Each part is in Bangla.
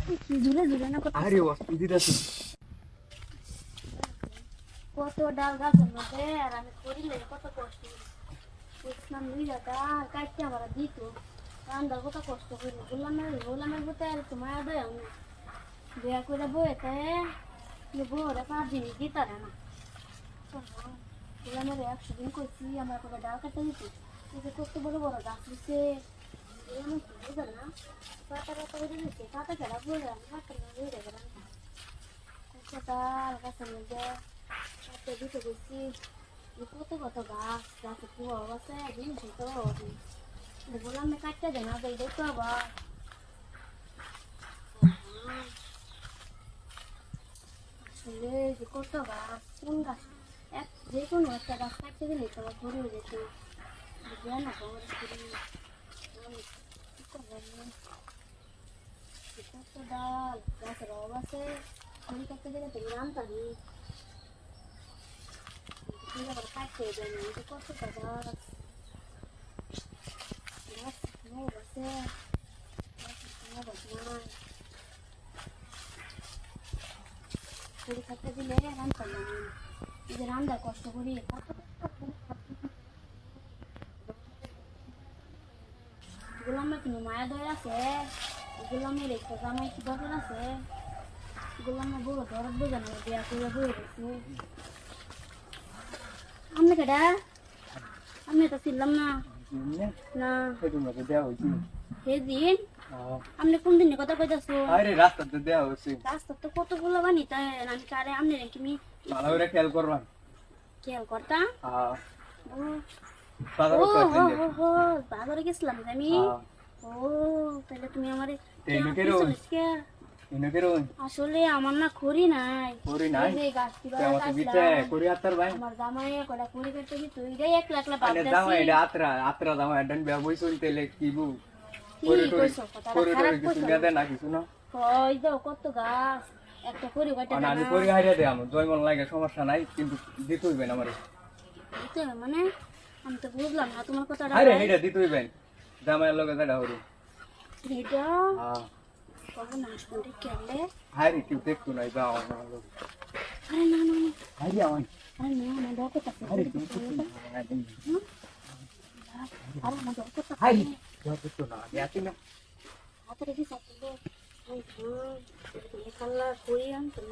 কি দূরে দূরে না কত আরে অস্তি দিতেছি। কত ডাল গাছের মধ্যে আর আমি করিলে কত কষ্ট বুঝলাম বুঝলা ডাল কাটতে আমার দিত রান্দার কত কষ্ট করি গোলামের বোতে আর তোমার দেয় না বিয়া করে বইতে বউরে 5 দিন দিতারে না গোলামের 100 দিন করছি আমার করে ডাল কাটতে দিত কত বড় বড় গাছ দিচ্ছে গোলামের বুঝে না পাতা পাতা করে দিচ্ছে পাতা খেলা বলে আমি পাতা ধরে গেলাম কত ডাল গাছের মধ্যে কাটতে দিতে গেছি কত কত গাছ গাছে কুয়া গাছে জিনিস তো গোলামে কাটতে দেয় না দেয় তো আবার আসলে যে কত গাছ কোন গাছ যে কোনো একটা গাছ কাটতে গেলে তো ধরে যেত বুঝলে না খবর কত ডাল গাছের অভাব আছে খড়ি কাটতে গেলে তুমি নামতারি আবার কাটতে দেয় না কত গাছ গাছ আছে খড়ি কাটতে দিলে রান্তাম না এই যে রান্নার কষ্ট করি গোলামের কোনো মায়া দয় আছে গোলামের একটা জামাই কি দরকার আছে গোলামের বড় দরদ বোঝানো বিয়া করে বয়ে গেছে আপনি কেডা আমি তো ছিলাম না না সেদিন আপনি কোন দিনের কথা কইতাছো আরে রাস্তাতে দেয়া হচ্ছে। রাস্তা তো কতগুলো বানিতে আমি কারে আপনি কি ভালো করে খেয়াল করবা। খেয়াল করতাম হ্যাঁ ও বাজারে তো আছে। ও বাজারে গেছিলাম আমি ও তাহলে তুমি আমারে আসলে আমার না খড়ি নাই এই গাছটি আমাকে বিতে করি আতার ভাই আমার জামাই কটা খড়ি কাটতে দিত এইটাই একলা একলা মানে ভাবতাছি জামাই এটা আত্রা জামাই ডান বিয়া বই চলতেলে কি বু কি কইছো কথা খারাপ কিছু দেয় না কিছু না কই দাও কত গাছ একটা খড়ি কাটতে না আমি করি হারিয়ে দেয় আমার জয়মন লাগে সমস্যা নাই কিন্তু দিতে হইবে না আমারে দিতে মানে আমি তো বুঝলাম না তোমার কথাটা আরে হেডা দিতে হইবে জামাইয়ের লগে যেটা হলো এটা হ্যাঁ কখন আসবে কেলে হারি কি দেখতো না যাও না আরে না না হারি আমার আরে না না দাও কথা হারি তুমি আরে না দাও কথা হারি দেখতো না ইয়াতি না হাতে রেখে সাথে ওই এই কালা কই আন তো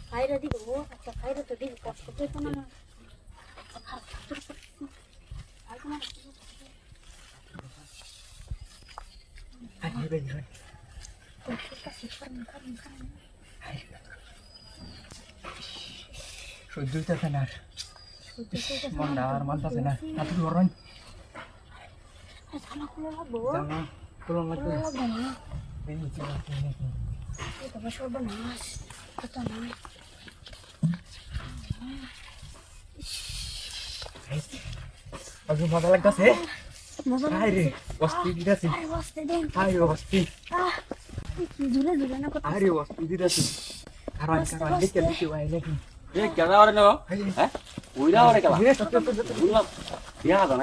খাইরা দিব আচ্ছা খাইরা তো দিব কষ্ট পেতো না হারি বেরি সহ্য হইতেছে না মনটা আর মানতেছে না আপনি বরং জামা খুলো লাগবে সর্বনাশ কথা নয় আজু মজা লাগতেছে হাই রে অস্তি দিতেছি হাই অস্তি দূরে দূরে না কথা আরে অস্তি দিতেছি কারণ দেখে দেখে ভাই নাকি এ কেন আর না হ্যাঁ ওইরা আর কেলা বললাম ইয়া দাও